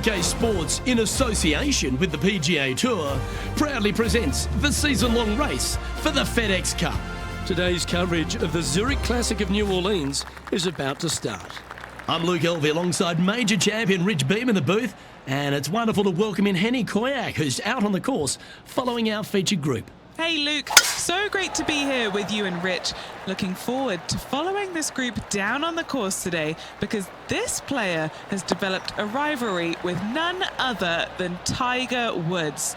PK Sports, in association with the PGA Tour, proudly presents the season-long race for the FedEx Cup. Today's coverage of the Zurich Classic of New Orleans is about to start. I'm Luke Elvey alongside major champion Rich Beem in the booth, and it's wonderful to welcome in Henny Koyak, who's out on the course following our featured group. Hey Luke, so great to be here with you and Rich. Looking forward to following this group down on the course today because this player has developed a rivalry with none other than Tiger Woods.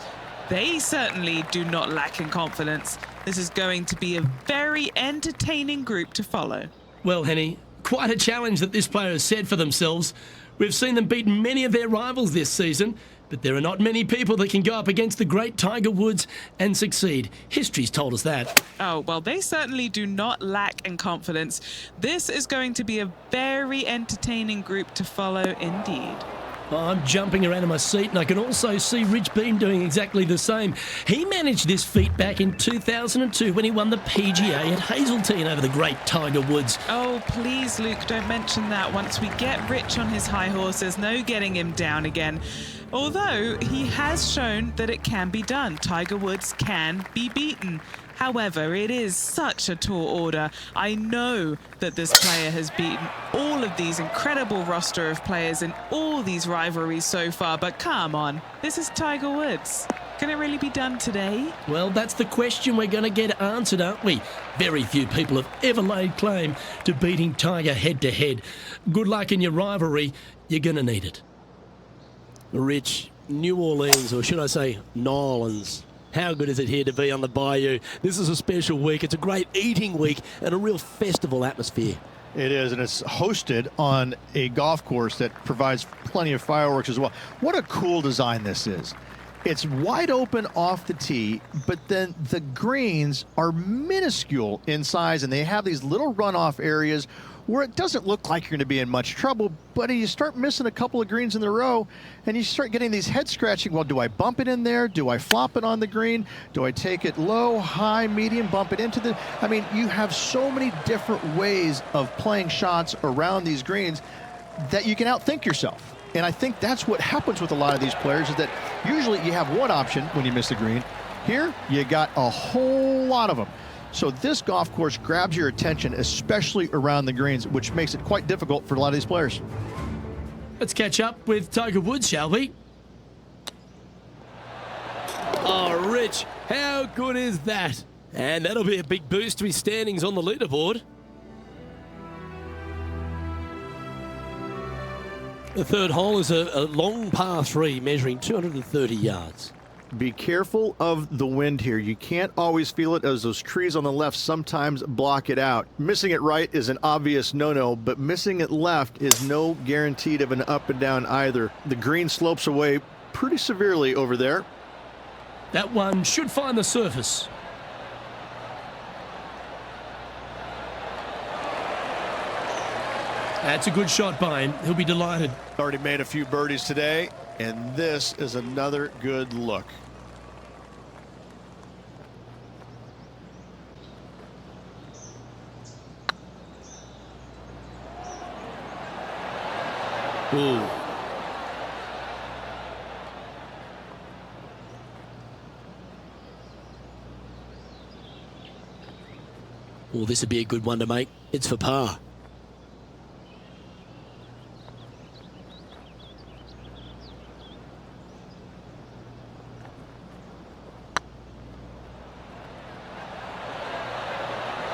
They certainly do not lack in confidence. This is going to be a very entertaining group to follow. Well, Henny, quite a challenge that this player has set for themselves. We've seen them beat many of their rivals this season, but there are not many people that can go up against the great Tiger Woods and succeed. History's told us that. Oh, well, they certainly do not lack in confidence. This is going to be a very entertaining group to follow indeed. I'm jumping around in my seat, and I can also see Rich Beem doing exactly the same. He managed this feat back in 2002 when he won the PGA at Hazeltine over the great Tiger Woods. Oh, please, Luke, don't mention that. Once we get Rich on his high horse, there's no getting him down again. Although he has shown that it can be done. Tiger Woods can be beaten. However, it is such a tall order. I know that this player has beaten all of these incredible roster of players in all these rivalries so far, but come on, this is Tiger Woods. Can it really be done today? Well, that's the question we're going to get answered, aren't we? Very few people have ever laid claim to beating Tiger head-to-head. Good luck in your rivalry. You're going to need it. Rich, New Orleans, or should I say Nolans. How good is it here to be on the Bayou? This is a special week. It's a great eating week and a real festival atmosphere. It is, and it's hosted on a golf course that provides plenty of fireworks as well. What a cool design this is. It's wide open off the tee, but then the greens are minuscule in size, and they have these little runoff areas where it doesn't look like you're going to be in much trouble, but you start missing a couple of greens in a row, and you start getting these head-scratching, well, do I bump it in there? Do I flop it on the green? Do I take it low, high, medium, bump it into the... I mean, you have so many different ways of playing shots around these greens that you can outthink yourself. And I think that's what happens with a lot of these players, is that usually you have one option when you miss the green. Here, you got a whole lot of them. So this golf course grabs your attention, especially around the greens, which makes it quite difficult for a lot of these players. Let's catch up with Tiger Woods, shall we? Oh, Rich, how good is that? And that'll be a big boost to his standings on the leaderboard. The third hole is a long par 3 measuring 230 yards. Be careful of the wind here. You can't always feel it, as those trees on the left sometimes block it out. Missing it right is an obvious no-no, but missing it left is no guaranteed of an up and down either. The green slopes away pretty severely over there. That one should find the surface. That's a good shot by him. He'll be delighted. Already made a few birdies today, and this is another good look. Ooh. Well, this would be a good one to make. It's for par.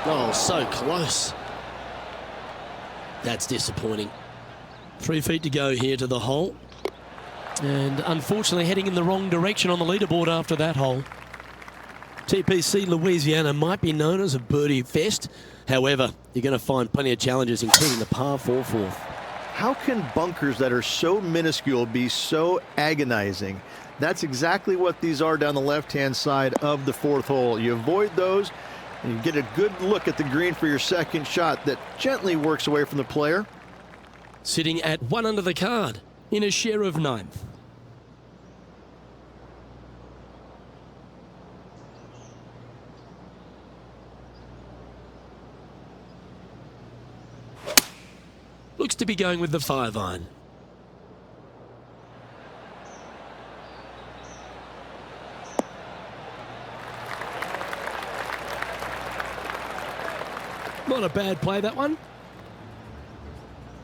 Oh, so close. That's disappointing. 3 feet to go here to the hole. And unfortunately heading in the wrong direction on the leaderboard after that hole. TPC Louisiana might be known as a birdie fest. However, you're going to find plenty of challenges, including the par 4 fourth. How can bunkers that are so minuscule be so agonizing? That's exactly what these are down the left-hand side of the fourth hole. You avoid those, and you get a good look at the green for your second shot that gently works away from the player. Sitting at 1 under the card in a share of 9th. Looks to be going with the 5-iron. Not a bad play, that one.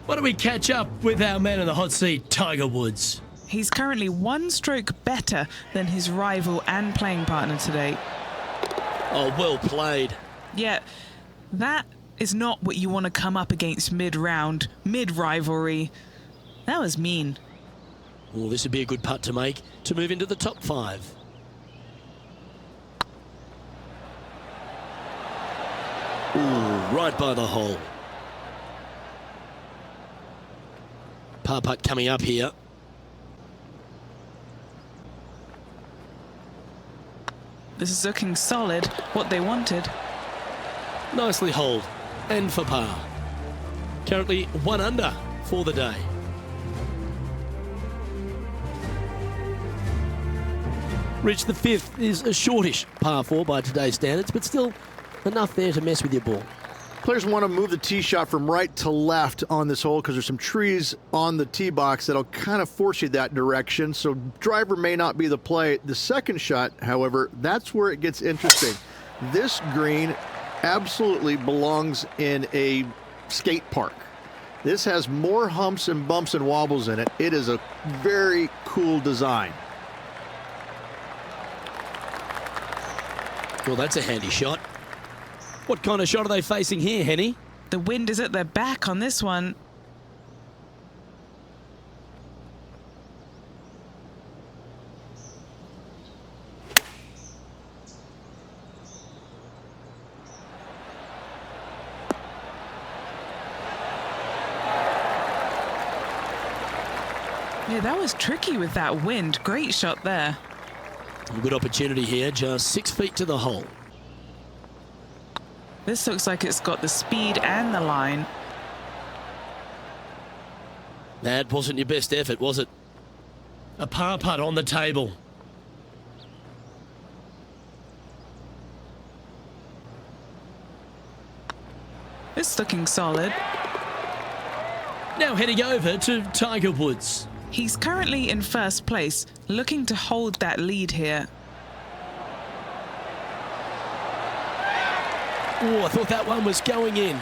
Why don't we catch up with our man in the hot seat, Tiger Woods? He's currently 1 stroke better than his rival and playing partner today. Oh, well played. Yeah, that is not what you want to come up against mid-round, mid-rivalry. That was mean. Well, this would be a good putt to make to move into the top 5. Ooh, right by the hole. Par putt coming up here. This is looking solid, what they wanted. Nicely holed and for par. Currently 1 under for the day. Rich, the 5th is a shortish par 4 by today's standards, but still enough there to mess with your ball. Players want to move the tee shot from right to left on this hole because there's some trees on the tee box that'll kind of force you that direction, so driver may not be the play. The second shot, however, that's where it gets interesting. This green absolutely belongs in a skate park. This has more humps and bumps and wobbles in it. It is a very cool design. Well, that's a handy shot. What kind of shot are they facing here, Henny? The wind is at their back on this one. Yeah, that was tricky with that wind. Great shot there. A good opportunity here, just 6 feet to the hole. This looks like it's got the speed and the line. That wasn't your best effort, was it? A par putt on the table. It's looking solid. Now heading over to Tiger Woods. He's currently in first place, looking to hold that lead here. Oh, I thought that one was going in.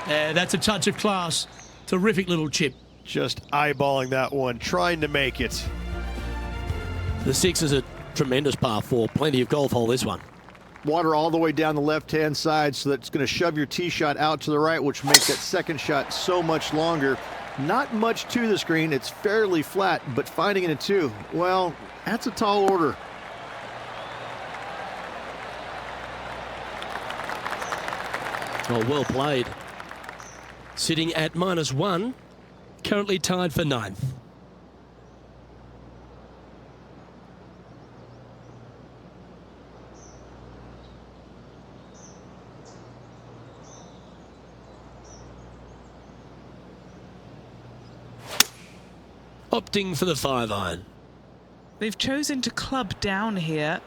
That's a touch of class. Terrific little chip. Just eyeballing that one, trying to make it. The 6 is a tremendous par 4. Plenty of golf hole, this one. Water all the way down the left-hand side, so that's going to shove your tee shot out to the right, which makes that second shot so much longer. Not much to the screen. It's fairly flat, but finding it a 2, well, that's a tall order. Oh, well played. Sitting at -1, currently tied for 9th. Opting for the 5-iron. They've chosen to club down here.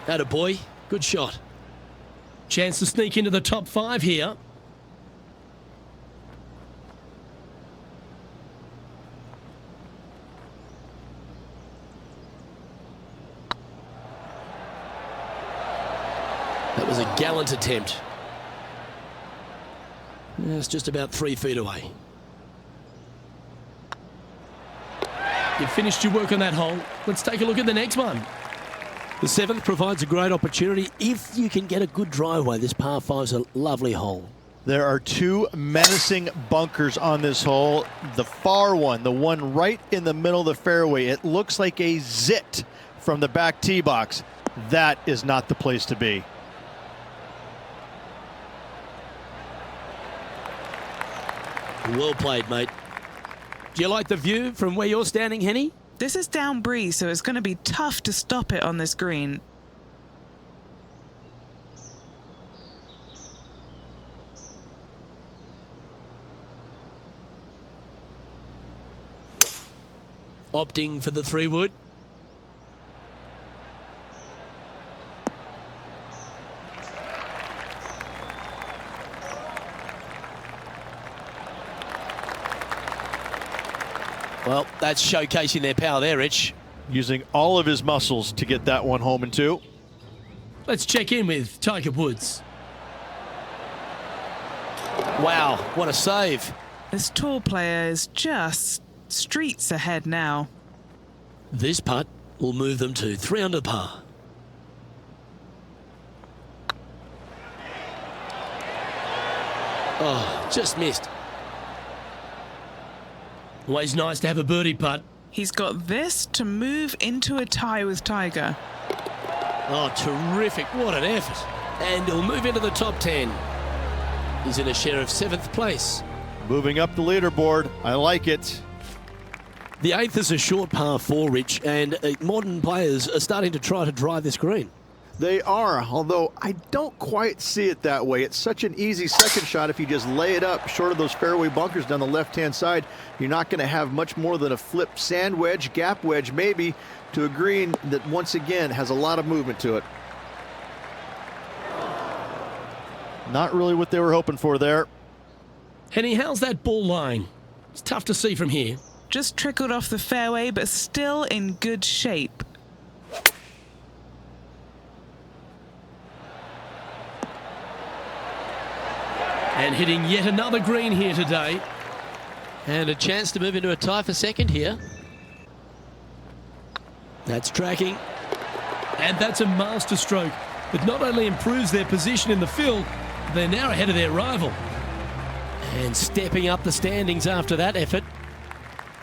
Attaboy, good shot. Chance to sneak into the top 5 here. That was a gallant attempt. It's just about 3 feet away. You've finished your work on that hole. Let's take a look at the next one. The 7th provides a great opportunity if you can get a good driveway. This par 5's a lovely hole. There are 2 menacing bunkers on this hole. The far one, the one right in the middle of the fairway, it looks like a zit from the back tee box. That is not the place to be. Well played, mate. Do you like the view from where you're standing, Henny? This is down breeze, so it's going to be tough to stop it on this green. Opting for the 3-wood. Well, that's showcasing their power there, Rich. Using all of his muscles to get that one home in two. Let's check in with Tiger Woods. Wow, what a save. This tall player is just streets ahead now. This putt will move them to 3 under par. Oh, just missed. Always nice to have a birdie putt. He's got this to move into a tie with Tiger. Oh, terrific. What an effort. And he'll move into the top 10. He's in a share of 7th place. Moving up the leaderboard. I like it. The 8th is a short par 4, Rich, and modern players are starting to try to drive this green. They are, although I don't quite see it that way. It's such an easy second shot if you just lay it up short of those fairway bunkers down the left-hand side. You're not going to have much more than a flip sand wedge, gap wedge maybe, to a green that once again has a lot of movement to it. Not really what they were hoping for there. Henny, how's that ball lying? It's tough to see from here. Just trickled off the fairway, but still in good shape. And hitting yet another green here today. And a chance to move into a tie for second here. That's tracking. And that's a master stroke that not only improves their position in the field, they're now ahead of their rival. And stepping up the standings after that effort.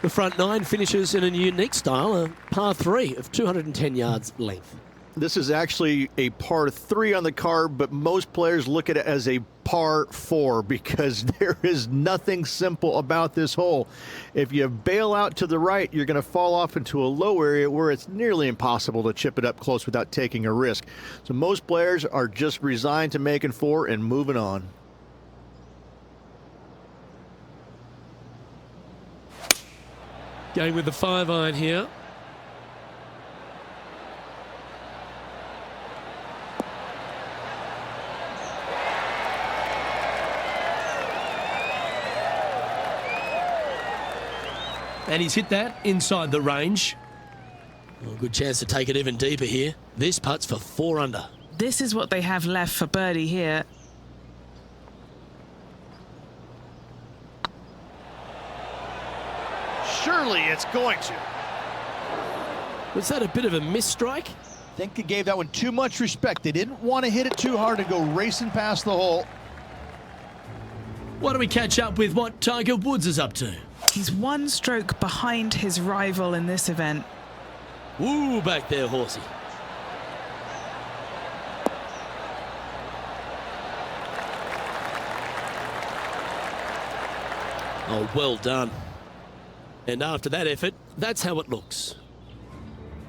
The front 9 finishes in a unique style, a par 3 of 210 yards length. This is actually a par 3 on the card, but most players look at it as a par 4 because there is nothing simple about this hole. If you bail out to the right, you're going to fall off into a low area where it's nearly impossible to chip it up close without taking a risk. So most players are just resigned to making 4 and moving on. Going with the 5-iron here. And he's hit that inside the range. Well, good chance to take it even deeper here. This putt's for 4 under. This is what they have left for birdie here. Surely it's going to. Was that a bit of a miss strike? I think they gave that one too much respect. They didn't want to hit it too hard and go racing past the hole. Why don't we catch up with what Tiger Woods is up to? He's 1 stroke behind his rival in this event. Ooh, back there, horsey. Oh, well done. And after that effort, that's how it looks.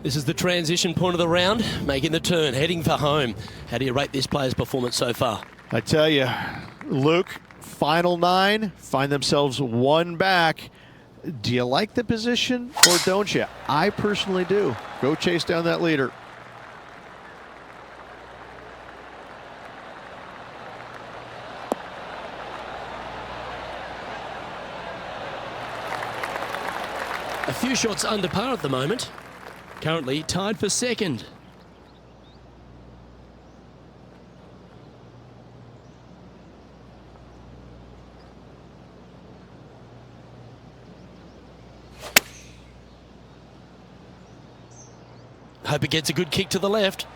This is the transition point of the round, making the turn, heading for home. How do you rate this player's performance so far? I tell you, Luke, final 9, find themselves 1 back. Do you like the position or don't you? I personally do. Go chase down that leader. A few shots under par at the moment. Currently tied for second. Hope it gets a good kick to the left.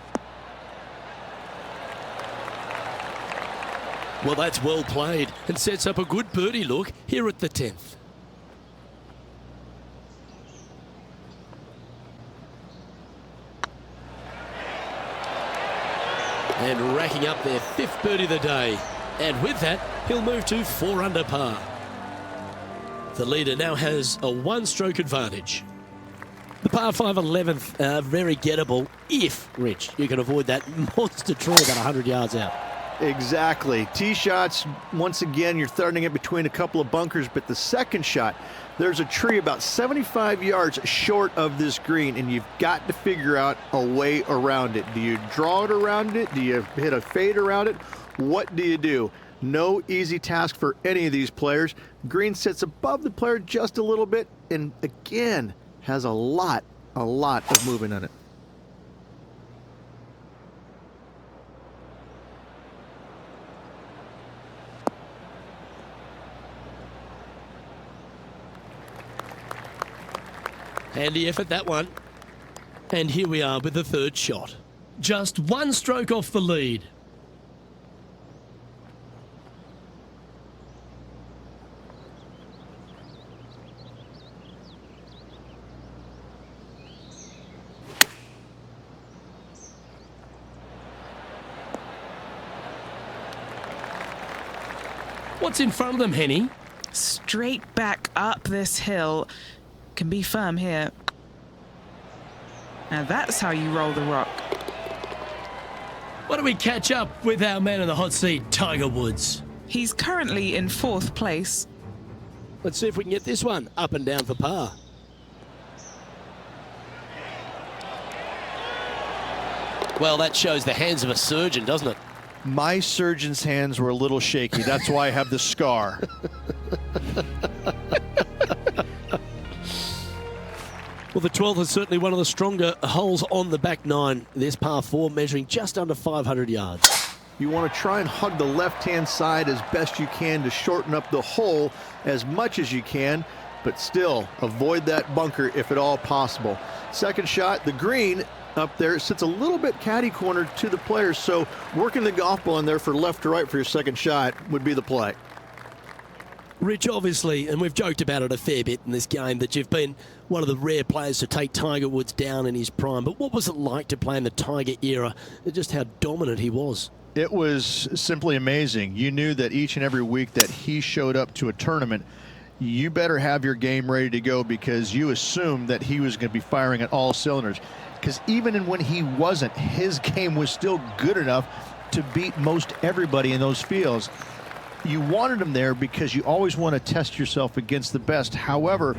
Well, that's well played and sets up a good birdie look here at the 10th. And racking up their 5th birdie of the day. And with that, he'll move to 4 under par. The leader now has a 1-stroke advantage. The par 5 11th, very gettable if, Rich, you can avoid that monster tree about 100 yards out. Exactly. Tee shots, once again, you're throwing it between a couple of bunkers, but the second shot, there's a tree about 75 yards short of this green, and you've got to figure out a way around it. Do you draw it around it? Do you hit a fade around it? What do you do? No easy task for any of these players. Green sits above the player just a little bit. and again, has a lot of movement in it. Handy effort, that one. And here we are with the third shot. Just one stroke off the lead. What's in front of them, Henny? Straight back up this hill. Can be firm here. Now that's how you roll the rock. Why don't we catch up with our man in the hot seat, Tiger Woods? He's currently in 4th place. Let's see if we can get this one up and down for par. Well, that shows the hands of a surgeon, doesn't it? My surgeon's hands were a little shaky. That's why I have the scar. Well, the 12th is certainly one of the stronger holes on the back nine. This par 4 measuring just under 500 yards. You want to try and hug the left-hand side as best you can to shorten up the hole as much as you can, but still avoid that bunker if at all possible. Second shot, the green up there sits a little bit caddy cornered to the players, so working the golf ball in there for left to right for your second shot would be the play. Rich, obviously, and we've joked about it a fair bit in this game, that you've been one of the rare players to take Tiger Woods down in his prime. But what was it like to play in the Tiger era, and just how dominant he was? It was simply amazing. You knew that each and every week that he showed up to a tournament, you better have your game ready to go, because you assumed that he was going to be firing at all cylinders. Because even when he wasn't, his game was still good enough to beat most everybody in those fields. You wanted him there because you always want to test yourself against the best. However,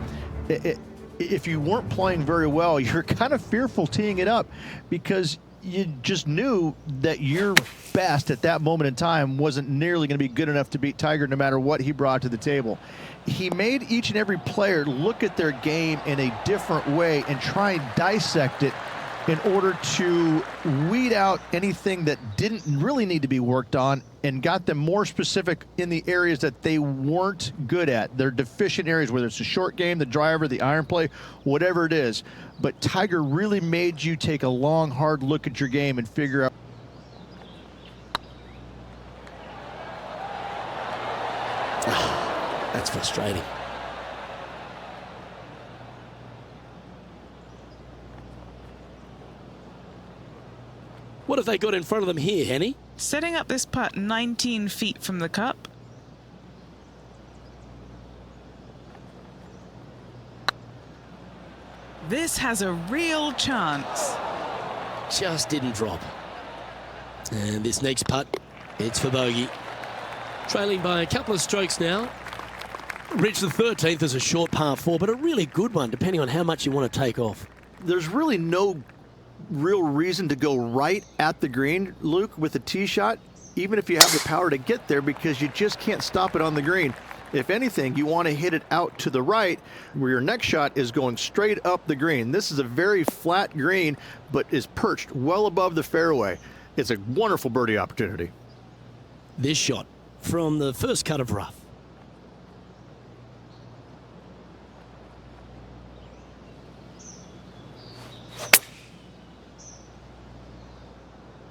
if you weren't playing very well, you're kind of fearful teeing it up, because you just knew that your best at that moment in time wasn't nearly going to be good enough to beat Tiger no matter what he brought to the table. He made each and every player look at their game in a different way and try and dissect it in order to weed out anything that didn't really need to be worked on, and got them more specific in the areas that they weren't good at, their deficient areas, whether it's the short game, the driver, the iron play, whatever it is. But Tiger really made you take a long, hard look at your game and figure out. That's frustrating. What have they got in front of them here, Henny? Setting up this putt 19 feet from the cup. This has a real chance. Just didn't drop. And this next putt, it's for bogey. Trailing by a couple of strokes now. Rich, the 13th is a short par 4, but a really good one, depending on how much you want to take off. There's really no real reason to go right at the green, Luke, with a tee shot, even if you have the power to get there, because you just can't stop it on the green. If anything, you want to hit it out to the right, where your next shot is going straight up the green. This is a very flat green, but is perched well above the fairway. It's a wonderful birdie opportunity. This shot from the first cut of rough.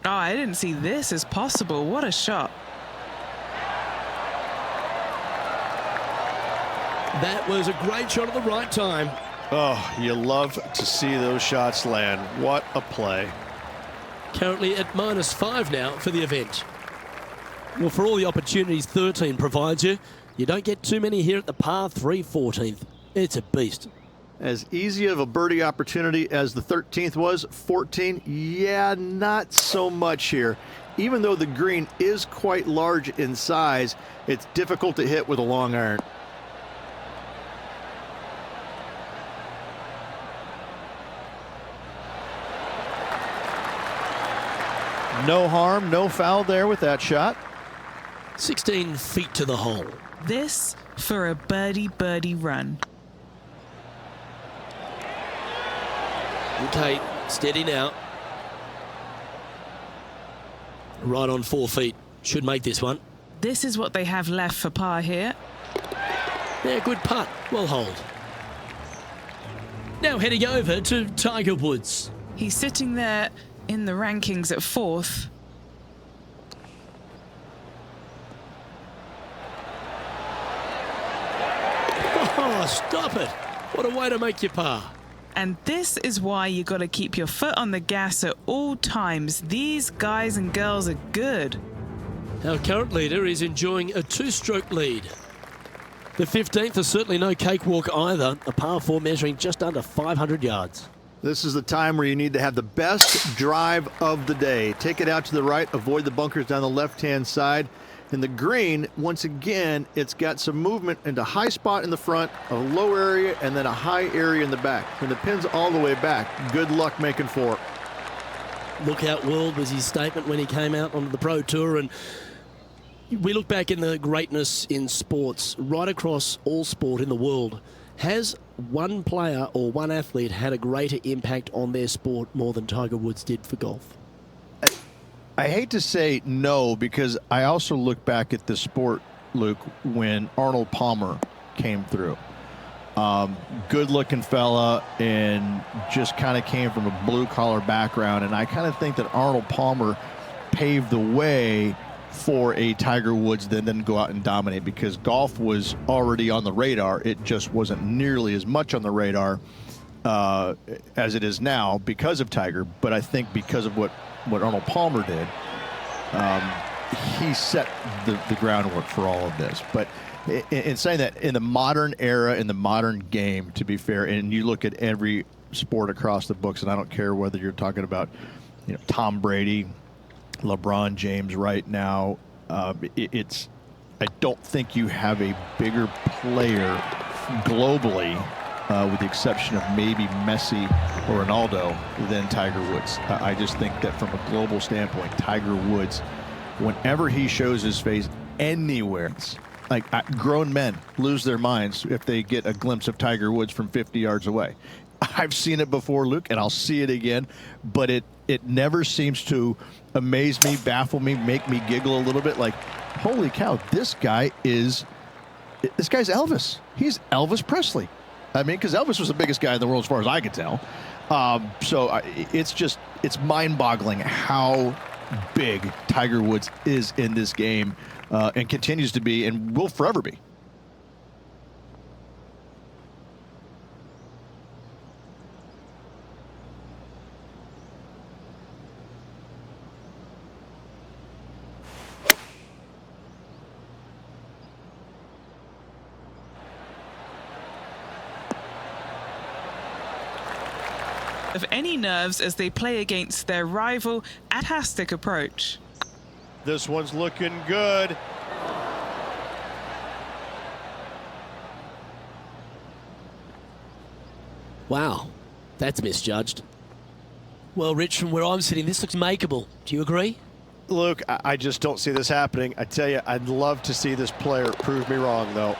Oh, I didn't see this as possible. What a shot. That was a great shot at the right time. Oh, you love to see those shots land. What a play. Currently at -5 now for the event. Well, for all the opportunities 13 provides you, you don't get too many here at the par 3 14th. It's a beast. As easy of a birdie opportunity as the 13th was, 14, yeah, not so much here. Even though the green is quite large in size, it's difficult to hit with a long iron. No harm, no foul there with that shot. 16 feet to the hole. This for a birdie run. Okay, steady now. Right on 4 feet. Should make this one. This is what they have left for par here. Yeah, good putt. Well hold. Now heading over to Tiger Woods. He's sitting there in the rankings at fourth. Oh, stop it. What a way to make your par. And this is why you got to keep your foot on the gas at all times. These guys and girls are good. Our current leader is enjoying a 2-stroke lead. The 15th is certainly no cakewalk either, a par 4 measuring just under 500 yards. This is the time where you need to have the best drive of the day. Take it out to the right, avoid the bunkers down the left-hand side. And the green, once again, it's got some movement into high spot in the front, a low area, and then a high area in the back. When the pin's all the way back, good luck making 4. Lookout world was his statement when he came out onto the Pro Tour, and we look back in the greatness in sports, right across all sport in the world. Has one player or one athlete had a greater impact on their sport more than Tiger Woods did for golf? I hate to say no, because I also look back at the sport, Luke, when Arnold Palmer came through. Good-looking fella and just kind of came from a blue-collar background. And I kind of think that Arnold Palmer paved the way for a Tiger Woods that didn't go out and dominate, because golf was already on the radar. It just wasn't nearly as much on the radar as it is now because of Tiger. But I think because of what Arnold Palmer did, he set the groundwork for all of this. But in saying that, in the modern era, in the modern game, to be fair, and you look at every sport across the books, and I don't care whether you're talking about, Tom Brady, LeBron James right now, I don't think you have a bigger player globally, with the exception of maybe Messi or Ronaldo, than Tiger Woods. I just think that from a global standpoint, Tiger Woods, whenever he shows his face anywhere, it's like grown men lose their minds if they get a glimpse of Tiger Woods from 50 yards away. I've seen it before, Luke, and I'll see it again, but it never seems to amaze me, baffle me, make me giggle a little bit. Like, holy cow, this guy's Elvis. He's Elvis Presley. I mean, because Elvis was the biggest guy in the world as far as I could tell. It's mind-boggling how big Tiger Woods is in this game, and continues to be, and will forever be. Of any nerves as they play against their rival. Fantastic approach. This one's looking good. Wow, that's misjudged. Well, Rich, from where I'm sitting, this looks makeable. Do you agree? Luke, I just don't see this happening. I tell you, I'd love to see this player prove me wrong, though.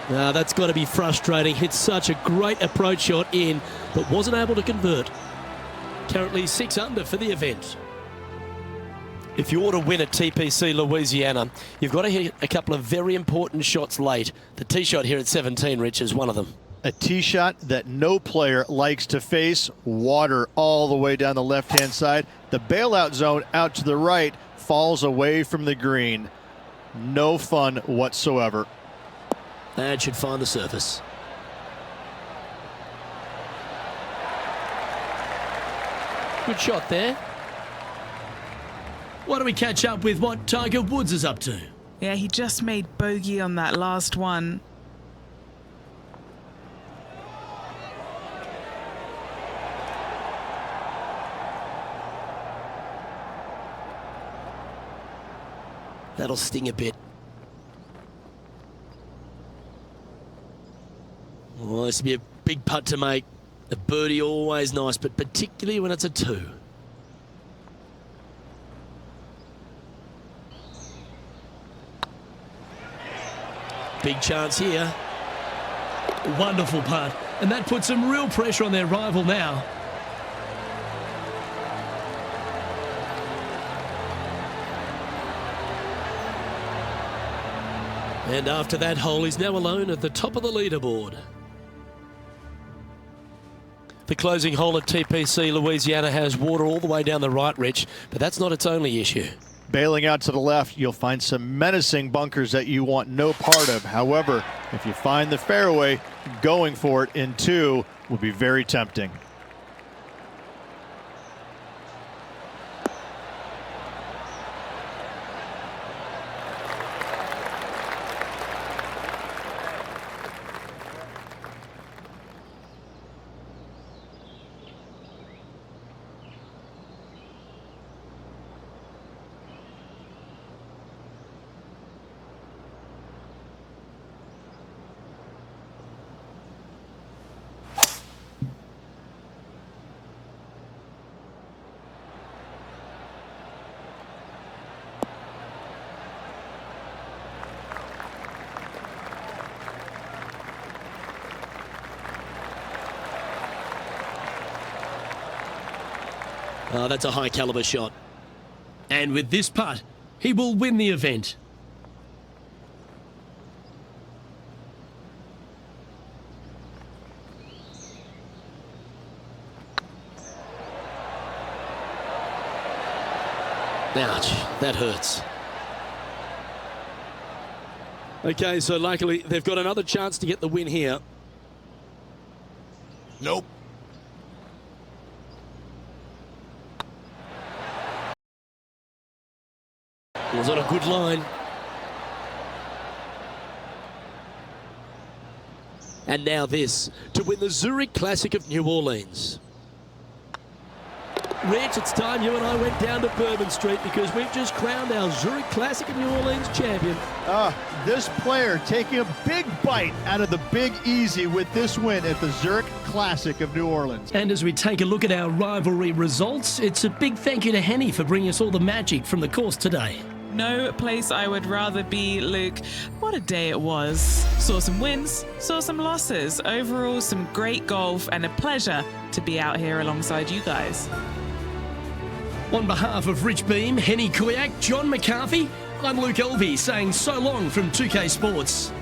Now, that's got to be frustrating. Hit such a great approach shot in, but wasn't able to convert. Currently 6 under for the event. If you want to win at TPC Louisiana, you've got to hit a couple of very important shots late. The tee shot here at 17, Rich, is one of them. A tee shot that no player likes to face. Water all the way down the left-hand side. The bailout zone out to the right falls away from the green. No fun whatsoever. And should find the surface. Good shot there. Why don't we catch up with what Tiger Woods is up to? Yeah, he just made bogey on that last one. That'll sting a bit. Well, this will be a big putt to make. A birdie always nice, but particularly when it's a 2. Big chance here. Wonderful putt. And that puts some real pressure on their rival now. And after that hole, he's now alone at the top of the leaderboard. The closing hole at TPC Louisiana has water all the way down the right, Rich, but that's not its only issue. Bailing out to the left, you'll find some menacing bunkers that you want no part of. However, if you find the fairway, going for it in 2 will be very tempting. Oh, that's a high caliber shot. And with this putt, he will win the event. Ouch, that hurts. Okay, so luckily they've got another chance to get the win here. Nope. Was on a good line. And now this, to win the Zurich Classic of New Orleans. Rich, it's time you and I went down to Bourbon Street because we've just crowned our Zurich Classic of New Orleans champion. This player taking a big bite out of the Big Easy with this win at the Zurich Classic of New Orleans. And as we take a look at our rivalry results, it's a big thank you to Henny for bringing us all the magic from the course today. No place I would rather be, Luke. What a day it was. Saw some wins, saw some losses. Overall, some great golf and a pleasure to be out here alongside you guys. On behalf of Rich Beam, Henny Kuyak, John McCarthy, I'm Luke Elvey saying so long from 2K Sports.